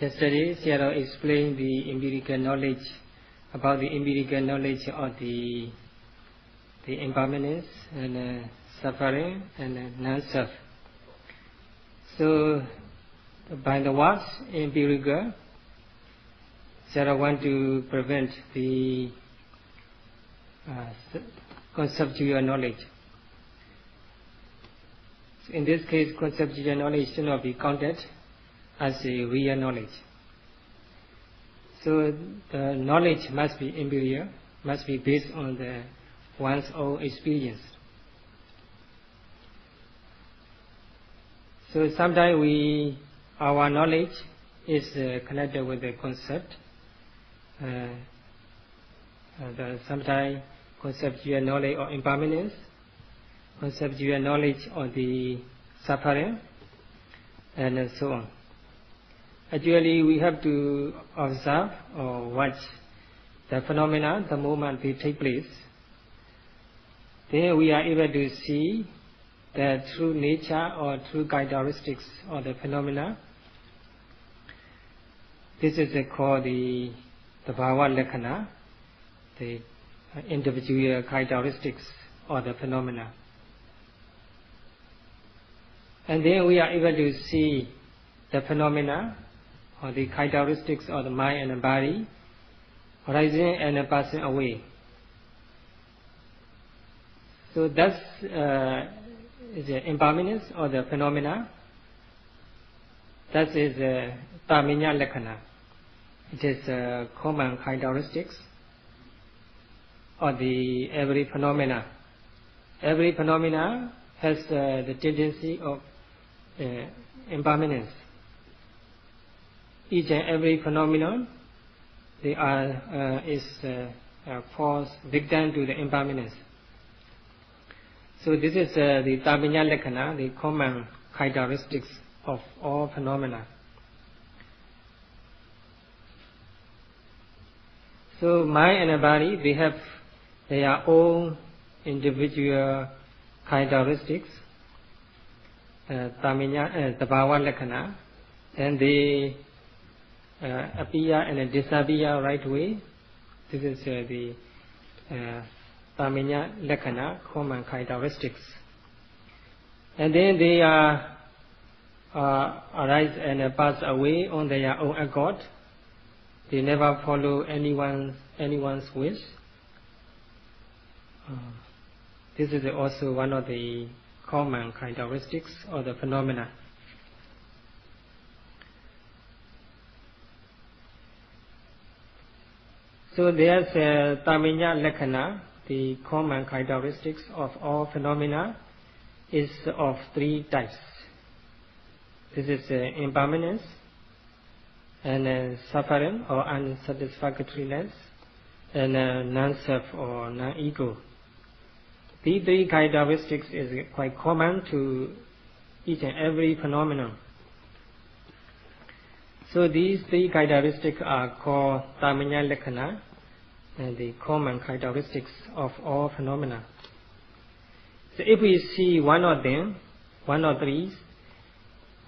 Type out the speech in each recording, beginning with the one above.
Yesterday, Sayadaw explained the empirical knowledge about the empirical knowledge of the impermanence and suffering and non-self. So, by the words empirical, Sayadaw want to prevent the conceptual knowledge. So in this case, conceptual knowledge should not be counted as a real knowledge. So the knowledge must be empirical, must be based on one's own experience. So sometimes our knowledge is connected with the concept. Sometimes conceptual knowledge of impermanence, conceptual knowledge of the suffering, and so on. Actually, we have to observe or watch the phenomena the moment they take place. Then we are able to see the true nature or true characteristics of the phenomena. This is called the bhava lakkhana, the individual characteristics of the phenomena. And then we are able to see the phenomena or the characteristics of the mind and the body arising and passing away. So that's is the impermanence of the phenomena. That is paminya lakkhana. It is common characteristics of the every phenomena. Every phenomena has the tendency of impermanence. Each and every phenomenon, they is falls victim to the impermanence. So this is the paminya lakkhana, the common characteristics of all phenomena. So mind and body, they have their own individual characteristics, paminya, the bhava lakkhana, and they appear and disappear right way. This is the paminya lakkhana, common characteristics. And then they arise and pass away on their own accord. They never follow anyone's wish. This is also one of the common characteristics of the phenomena. So there's a paminya lakkhana, the common characteristics of all phenomena is of three types. This is impermanence, and suffering or unsatisfactoriness, and non-self or non-ego. These three characteristics is quite common to each and every phenomenon. So these three characteristics are called paminya lakkhana, and the common characteristics of all phenomena. So if we see one of them, one of these,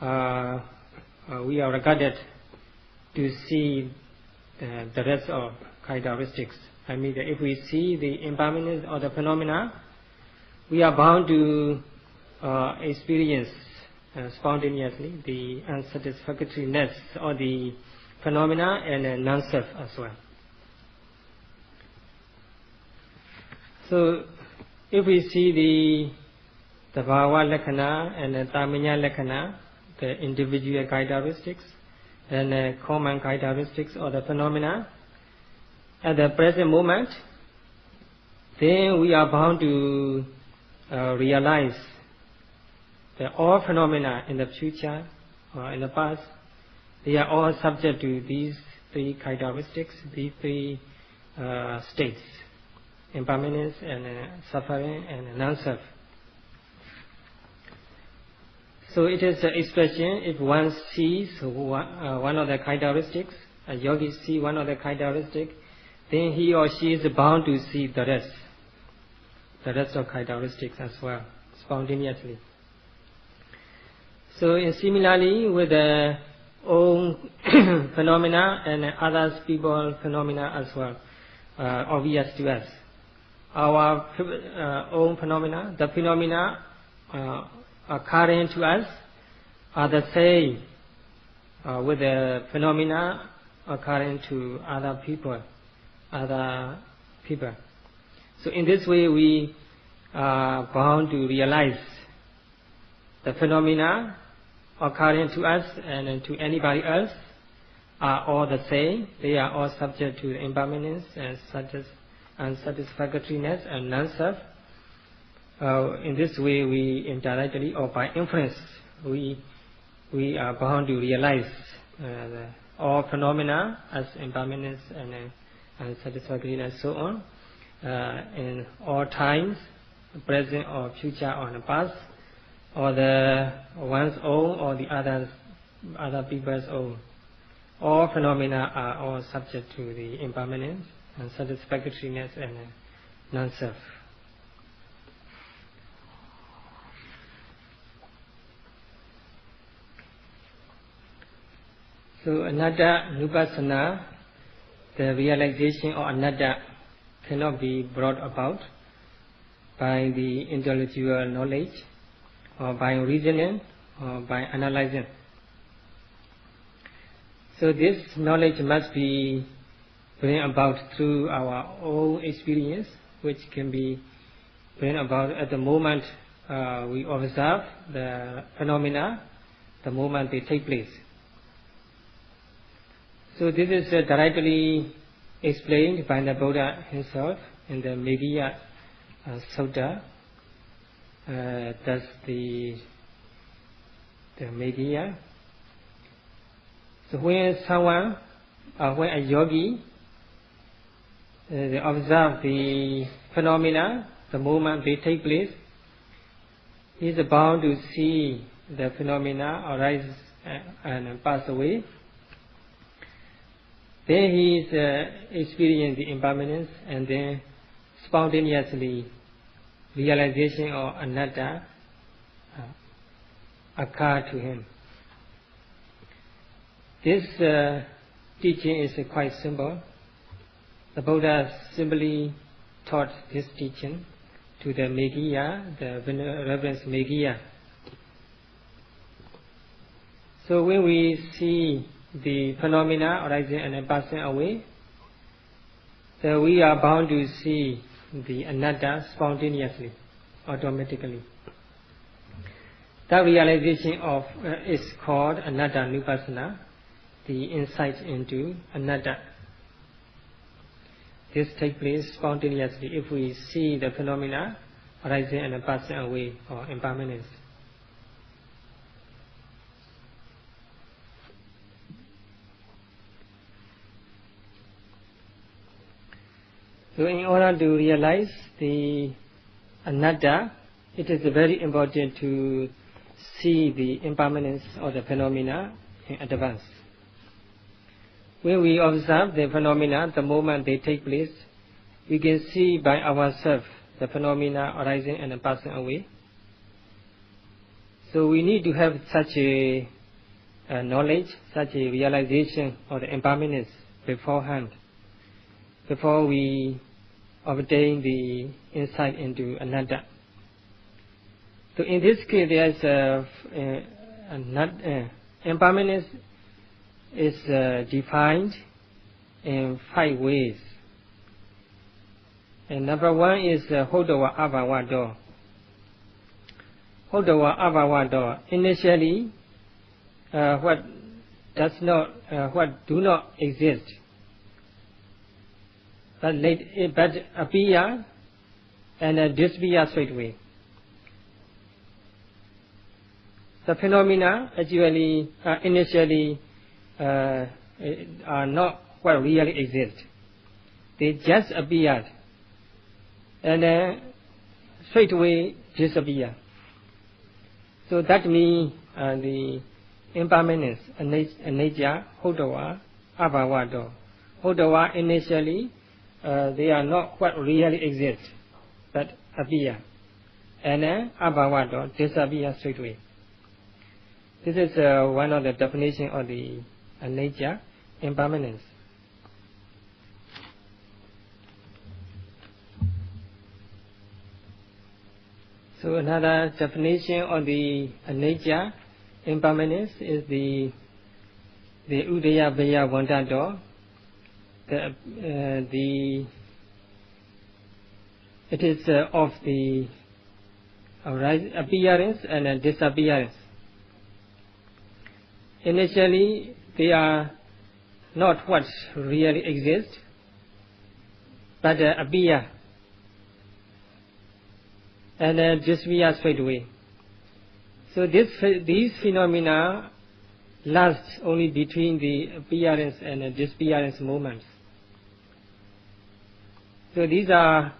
we are regarded to see the rest of characteristics. I mean, if we see the impermanence of the phenomena, we are bound to experience spontaneously the unsatisfactoriness of the phenomena and non-self as well. So, if we see the bhava lakkhana and the paminya lakkhana, the individual characteristics and the common characteristics of the phenomena, at the present moment, then we are bound to realize that all phenomena in the future or in the past, they are all subject to these three characteristics, these three states: impermanence and suffering and non-self. So it is an expression, if one sees one of the characteristics, a yogi sees one of the characteristics, then he or she is bound to see the rest of characteristics as well, spontaneously. So similarly with own phenomena and others people's phenomena as well, obvious to us. Our own phenomena, the phenomena occurring to us, are the same with the phenomena occurring to other people. So in this way, we are bound to realize the phenomena occurring to us and to anybody else are all the same. They are all subject to impermanence and unsatisfactoriness and non-self. In this way, we indirectly or by inference, we are bound to realize all phenomena as impermanence and unsatisfactoriness and so on in all times, present or future or the past, or the one's own or the other people's own. All phenomena are all subject to the impermanence and satisfactoriness and non-self. So Anatta Nupassana, the realization of Anatta cannot be brought about by the intellectual knowledge or by reasoning or by analyzing. So this knowledge must be brought about through our own experience, which can be brought about at the moment we observe the phenomena, the moment they take place. So this is directly explained by the Buddha himself in the Meghiya Sutta. That's the Meghiya. So when someone, when a yogi, they observe the phenomena, the moment they take place, he is bound to see the phenomena arise and pass away. Then he is experiencing the impermanence, and then spontaneously realization of Anatta occur to him. This teaching is quite simple. The Buddha simply taught this teaching to the Meghiya, the Reverend Meghiya. So when we see the phenomena arising and passing away, so we are bound to see the Anatta spontaneously, automatically. That realization of is called Anatta Nupassana, the insight into Anatta. This takes place spontaneously if we see the phenomena arising and passing away or impermanence. So in order to realize the Anatta, it is very important to see the impermanence of the phenomena in advance. When we observe the phenomena, the moment they take place, we can see by ourselves the phenomena arising and passing away. So we need to have such a knowledge, such a realization of the impermanence beforehand, before we obtain the insight into Anatta. So in this case, there is impermanence is defined in 5 ways. And number 1 is Hodawa Abhavado. Hodawa Abhavado. Initially, what do not exist, but appear and disappear straightway. The phenomena actually initially are not what really exist. They just appeared and then straightway disappear. So that means the impermanence, anicca, hodawa, abhavado. Hodawa initially they are not what really exist, but appear, and then abhavado disappear straightway. This is one of the definition of the nature, impermanence. So another definition of the nature, impermanence, is the Udaya Bhaya Vantato. It is of the appearance and disappearance. Initially, they are not what really exists, but appear and disappear straight away. So these phenomena last only between the appearance and disappearance moments. So these are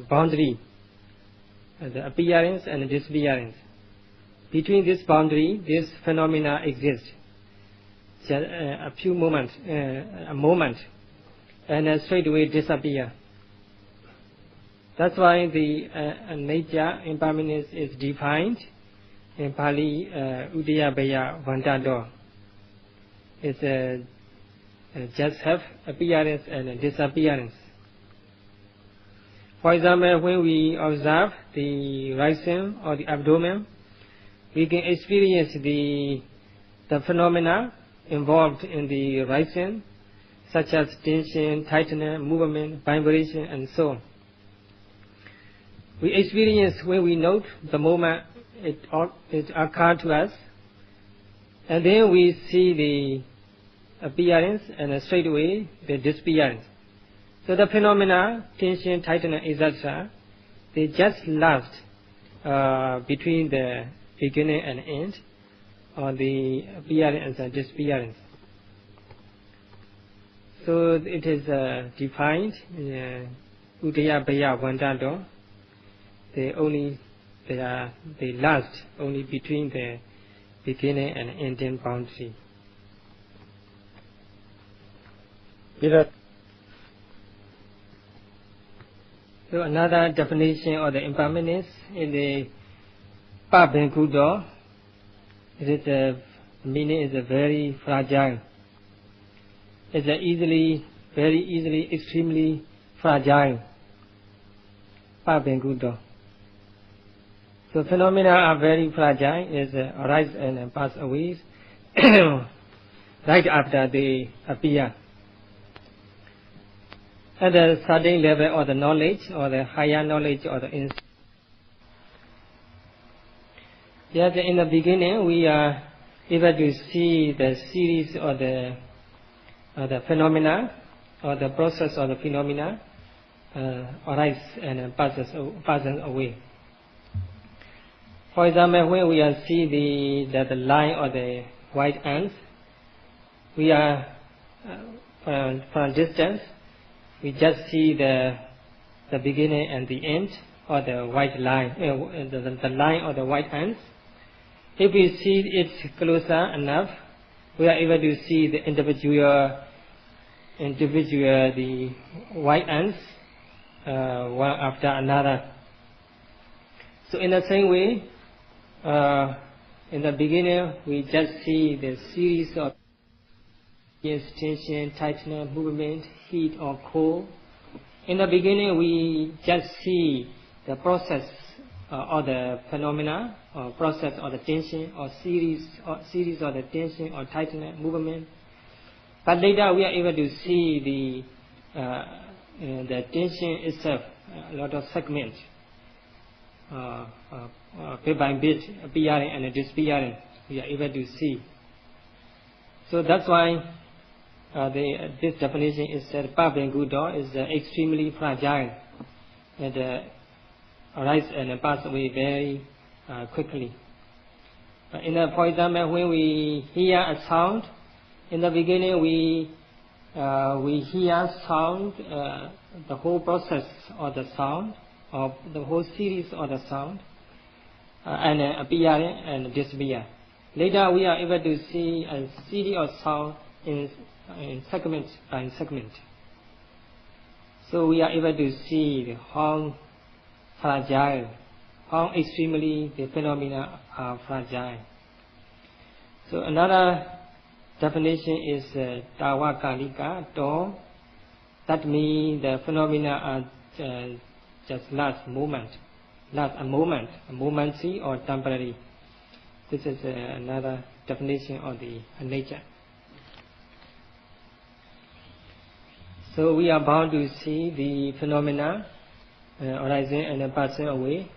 boundary, the appearance and disappearance. Between this boundary, this phenomena exists. Just a few moments, a moment, and straight away disappear. That's why the nature impermanence is defined in Pali Udaya Bhaya Vantato. It's just have appearance and disappearance. For example, when we observe the rising or the abdomen, we can experience the phenomena involved in the rising, such as tension, tightness, movement, vibration, and so on. We experience when we note the moment it occurs to us, and then we see the appearance and straight away the disappearance. So the phenomena, tension, tightness, etc., they just last between the beginning and end, or the appearance and disappearance. So it is defined in Udaya Bhaya Vantato. They last only between the beginning and ending boundary. So another definition of the impermanence is the Pabhenkudo. It is the meaning is very fragile. It's very easily, extremely fragile. Pabhenkudo. So phenomena are very fragile, arise and pass away right after they appear. At a certain level of the knowledge, or the higher knowledge, or the insight. Yes, in the beginning we are able to see the series of the phenomena, or the process of the phenomena arise and passes away. For example, when we see the line of the white ants, we are from a distance, we just see the beginning and the end of the white line, the line of the white ants. If we see it closer enough, we are able to see the individual the white ants one after another. So in the same way, in the beginning we just see the series of tension, tightness, movement, heat or cold. In the beginning we just see the process of the phenomena, or process of the tension, or series of the tension or tightness, movement. But later we are able to see the tension itself, a lot of segments, bit by bit, appearing and disappearing, we are able to see. So that's why this definition is that Pabhenkudo is extremely fragile and arise and pass away very quickly. For example, when we hear a sound, in the beginning we hear sound, the whole process of the sound, or the whole series of the sound, and appearing and disappear. Later we are able to see a series of sound in segment by segment. So we are able to see how fragile how extremely the phenomena are fragile. So another definition is Tawakalika, Tom. That means the phenomena are just last a moment, momentary or temporary. This is another definition of the nature. So we are bound to see the phenomena arising and passing away.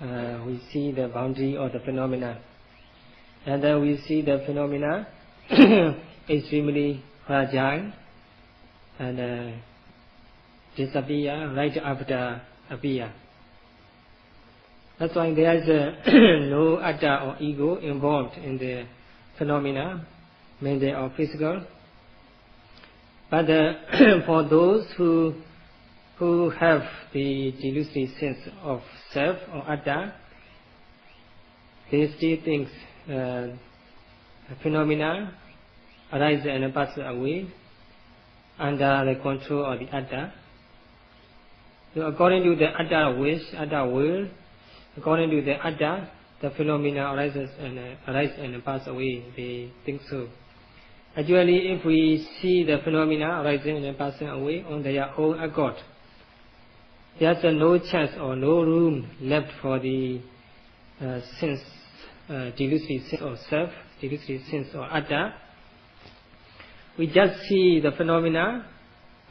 We see the boundary of the phenomena, and then we see the phenomena extremely fragile and disappear right after appear. That's why there is no atta or ego involved in the phenomena, mainly or physical. But for those who have the delusive sense of self or atta, they still think phenomena arise and pass away under the control of the atta. So according to the atta wish, atta will, according to the atta, the phenomena arise and pass away. They think so. Actually, if we see the phenomena arising and passing away on their own accord, there's no chance or no room left for the sense, delusive sense of self, delusive sense of atta. We just see the phenomena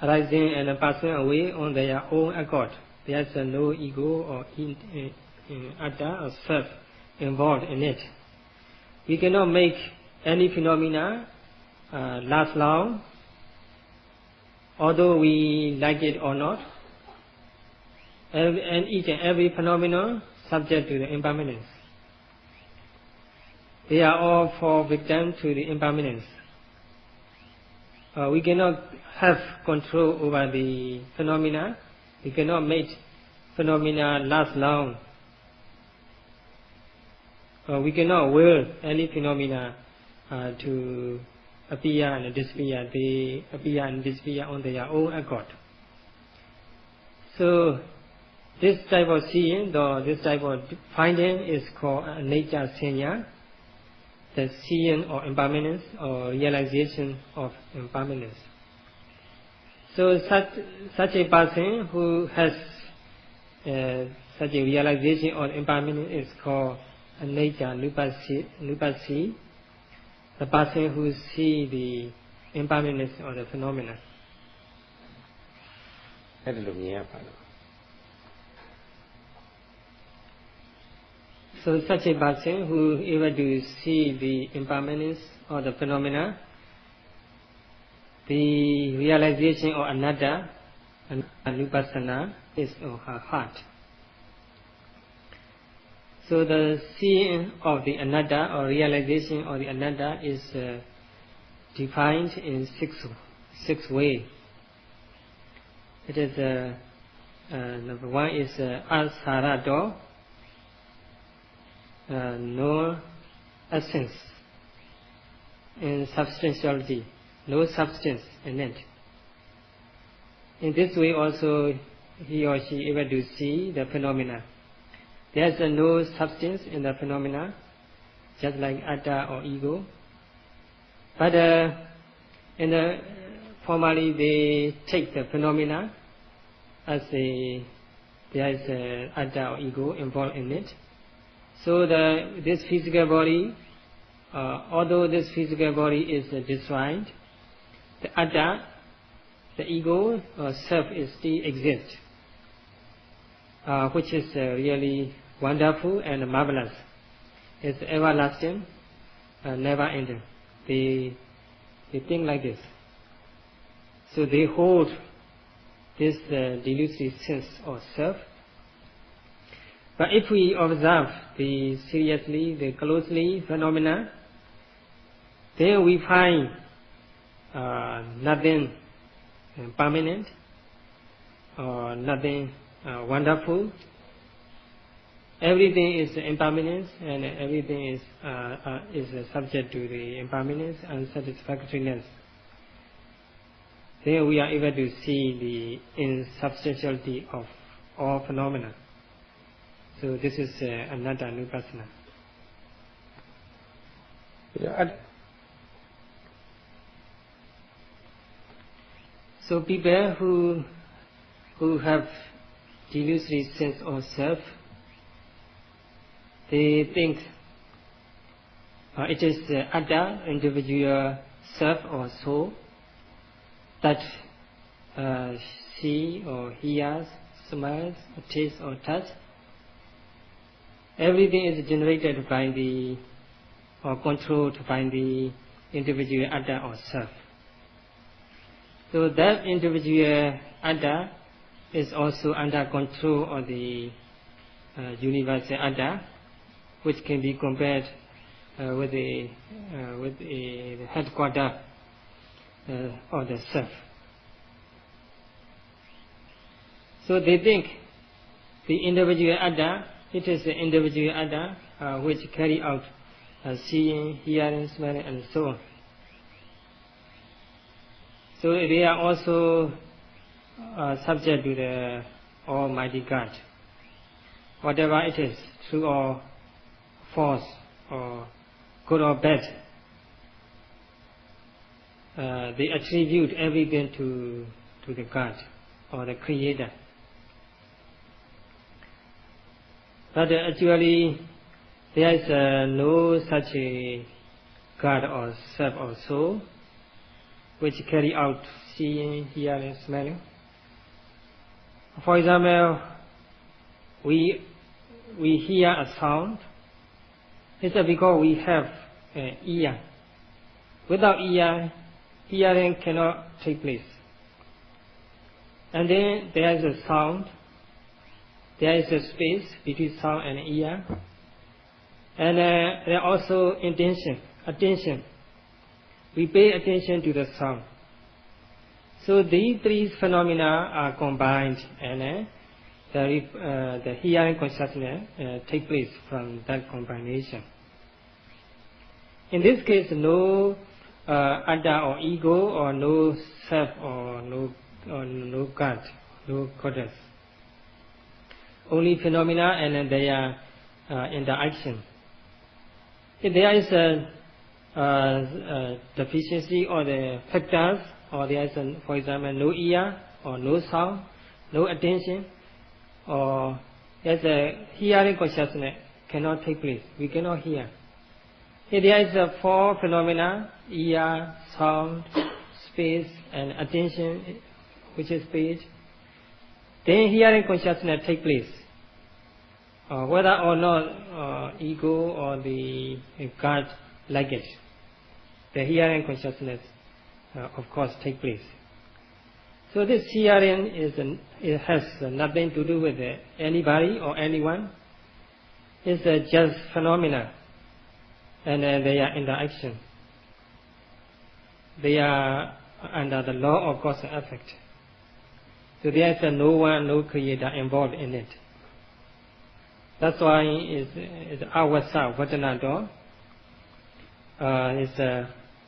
arising and passing away on their own accord. There's no ego or atta or self involved in it. We cannot make any phenomena last long, although we like it or not. And each and every phenomenon subject to the impermanence. They are all fall victim to the impermanence. We cannot have control over the phenomena. We cannot make phenomena last long. We cannot will any phenomena to appear and disappear. They appear and disappear on their own accord. So this type of seeing, or this type of finding, is called nature senya, the seeing or impermanence or realization of impermanence. So such a person who has such a realization of impermanence is called nature nupasi, the person who sees the impermanence of the phenomena. So such a person who is able to see the impermanence of the phenomena, the realization of anatta and anupassana is of her heart. So the seeing of the anatta or realization of the anatta is defined in six ways. It is number one is asarato, no essence in substantiality, no substance in it. In this way also he or she able to see the phenomena. There is no substance in the phenomena, just like atta or ego. But formally they take the phenomena as there is atta or ego involved in it. So this physical body, although this physical body is destroyed, the atta, the ego or self, is still exists, which is really wonderful and marvelous. It's everlasting, never ending. They think like this. So they hold this delusive sense of self. But if we observe the closely phenomena, then we find nothing permanent or nothing wonderful. Everything is impermanence, and everything is subject to the impermanence and unsatisfactoriness. Then we are able to see the insubstantiality of all phenomena. So this is Anatta Nupassana. So people who have delusory sense of self, they think it is Atta, individual self or soul, that see or hears, smells, taste or touch. Everything is generated by the or controlled by the individual Atta or self. So that individual Atta is also under control of the universal Atta, which can be compared with the headquarter of the self. So they think the individual Atta, it is the individual Atta which carry out seeing, hearing, smelling, and so on. So they are also subject to the Almighty God. Whatever it is, true or false, or good or bad, they attribute everything to the God or the Creator. But actually, there is no such a God or self or soul which carry out seeing, hearing, smelling. For example, we hear a sound. It's because we have an ear. Without ear, hearing cannot take place. And then there is a sound. There is a space between sound and ear. And there are also attention. We pay attention to the sound. So these three phenomena are combined, and the hearing consciousness take place from that combination. In this case, no Atta or ego, or no self, or no God, no goddess. Only phenomena and their interaction. If there is a deficiency or the factors, or there is, for example, no ear or no sound, no attention, or there's a hearing consciousness cannot take place. We cannot hear. If there is a four phenomena, ear, sound, space, and attention, which is speech, then hearing consciousness take place. Whether or not ego or the God like it, the hearing consciousness of course take place. So this hearing it has nothing to do with anybody or anyone. It's just phenomena, and they are interaction. They are under the law of cause and effect. So there is no one, no creator involved in it. That's why it's avasa vatanado.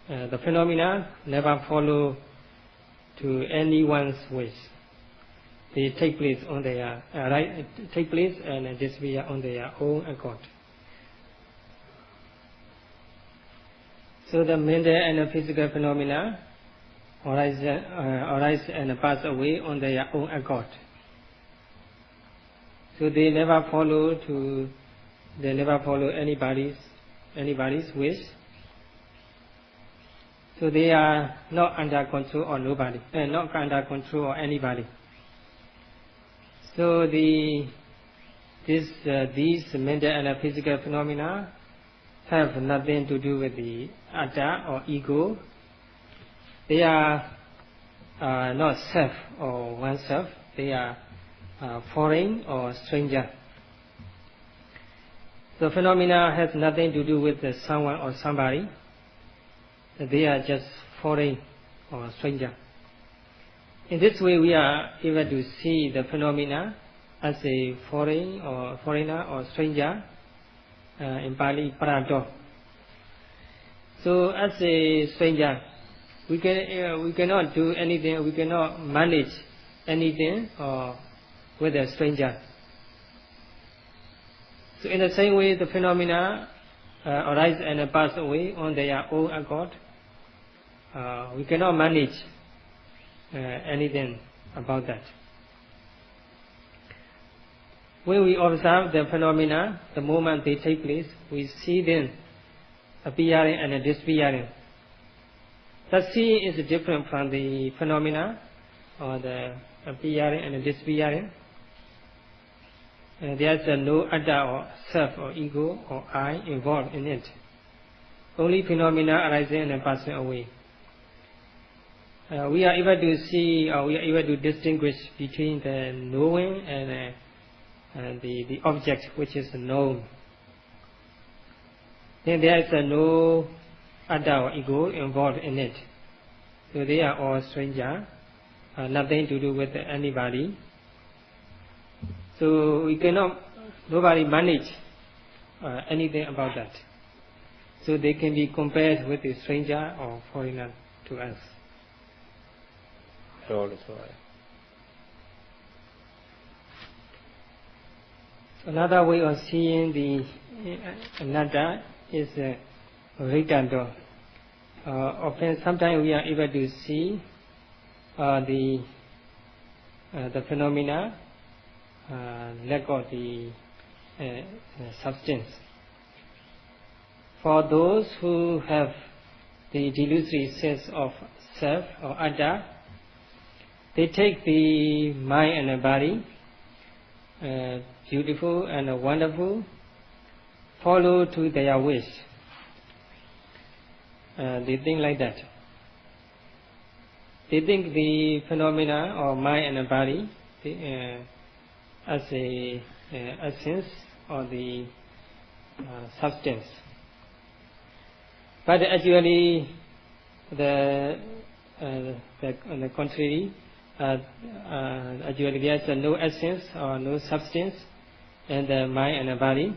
The phenomena never follow to anyone's wish. They take place on their take place and disappear on their own accord. So the mental and physical phenomena arise and pass away on their own accord. So they never follow anybody's wish. So they are not under control of nobody, not under control of anybody. So these mental and physical phenomena have nothing to do with the Atta or ego. They are not self or oneself. They are foreign or stranger. The phenomena has nothing to do with someone or somebody. They are just foreign or stranger. In this way, we are able to see the phenomena as a foreign or foreigner or stranger, in Pali parado. So as a stranger, we cannot do anything. We cannot manage anything with a stranger. So in the same way, the phenomena arise and pass away on their own accord. We cannot manage anything about that. When we observe the phenomena, the moment they take place, we see them appearing and disappearing. The seeing is different from the phenomena or the appearing and disappearing. There is no Atta or self or ego or I involved in it. Only phenomena arising and passing away. We are able to see, or we are able to distinguish between the knowing and the object which is known. Then there is no Atta or ego involved in it. So they are all stranger, nothing to do with anybody. So we cannot, nobody manage anything about that. So they can be compared with a stranger or foreigner to us. Another way of seeing the Anatta is Rikando. Often, sometimes we are able to see the phenomena, lack of the substance. For those who have the delusory sense of self or Atta, they take the mind and the body, beautiful and wonderful, follow to their wish. They think like that. They think the phenomena or mind and the body as a essence or the substance. But actually, on the contrary, actually there is no essence or no substance in the mind and the body.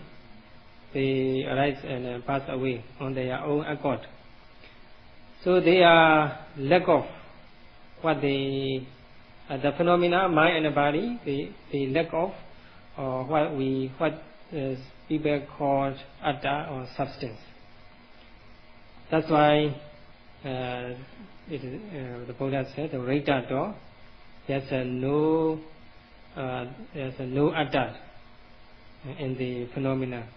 They arise and pass away on their own accord. So they are lack of what the phenomena, mind and the body, they lack of, or what people call Atta or substance. That's why the Buddha said, the Rita door, there's no Atta in the phenomena.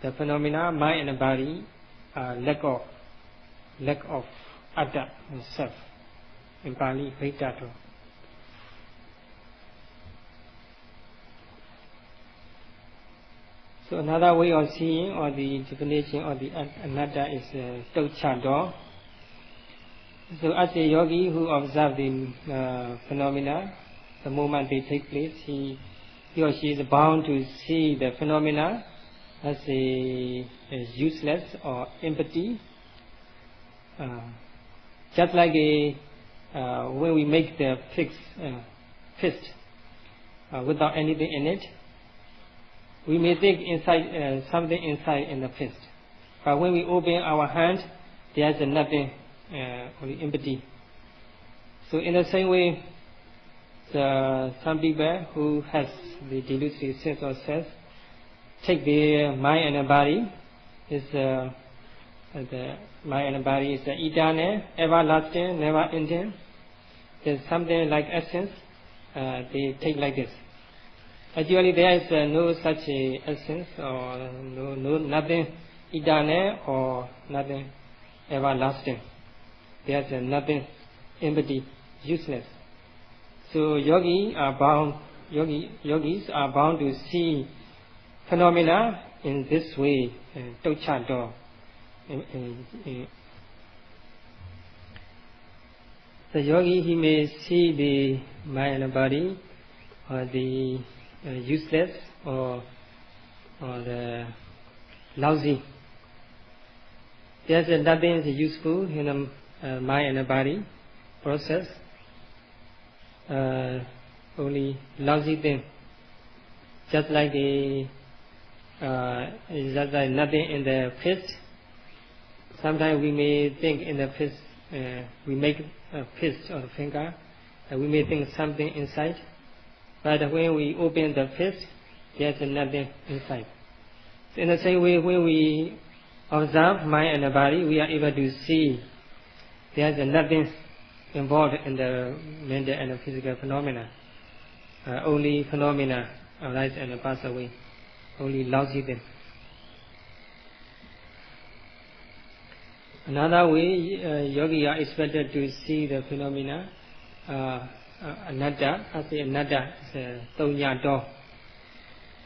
The phenomena, mind and the body, are lack of Atta, self. In Pali, Rita door. So another way of seeing, or the definition of the Anatta, is Dukkha door. So as a yogi who observes the phenomena, the moment they take place, he or she is bound to see the phenomena as a useless or empty. Just like when we make the fist without anything in it, we may think inside something inside in the fist, but when we open our hand, there is nothing, only empty. So in the same way, some people who has the delusory sense of self take their mind and the body. The mind and the body is eternal, everlasting, never ending. There's something like essence. They take like this. Actually, there is no such essence or nothing eternal or nothing everlasting. There is nothing empty, useless. So yogis are bound to see phenomena in this way, Dukkha door. The yogi, he may see the mind and body, or the useless or the lousy. There's nothing useful in the mind and the body process. Only lousy thing. Just like nothing in the fist. Sometimes we may think in the fist, we make a fist or a finger, and we may think something inside. But when we open the fist, there's nothing inside. In the same way, when we observe mind and body, we are able to see there is nothing involved in the mental and the physical phenomena. Only phenomena arise and pass away. Only lousy things. Another way, yogi are expected to see the phenomena. Anatta, I say Anatta is Tonya door.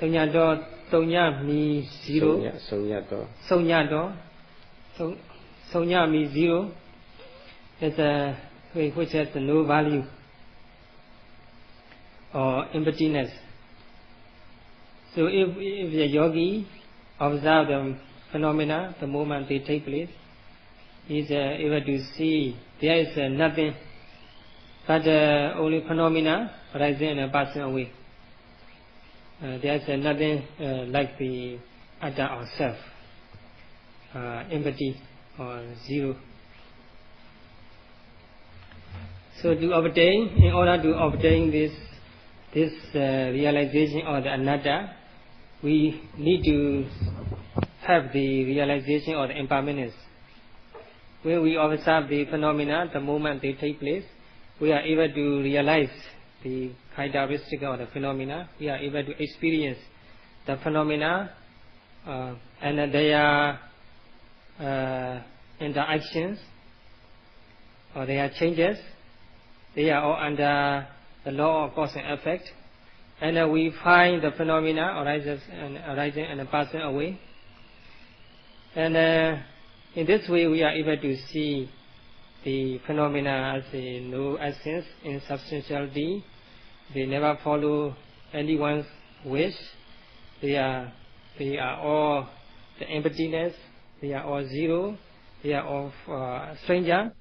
Tonya door, Tonya means zero. Sonya door. Sonya means zero. It's a which has no value or emptiness. So if the yogi observe the phenomena the moment they take place, he is able to see there is nothing but only phenomena rising and passing away. There is nothing like the Atta or self, empty or zero. So in order to obtain this realization of the Anatta, we need to have the realization of the impermanence. When we observe the phenomena, the moment they take place, we are able to realize the characteristic of the phenomena. We are able to experience the phenomena and their interactions or their changes. They are all under the law of cause and effect, and we find the phenomena arising and passing away. And in this way, we are able to see the phenomena as a no essence, insubstantiality. They never follow anyone's wish. They are all the emptiness. They are all zero. They are all stranger.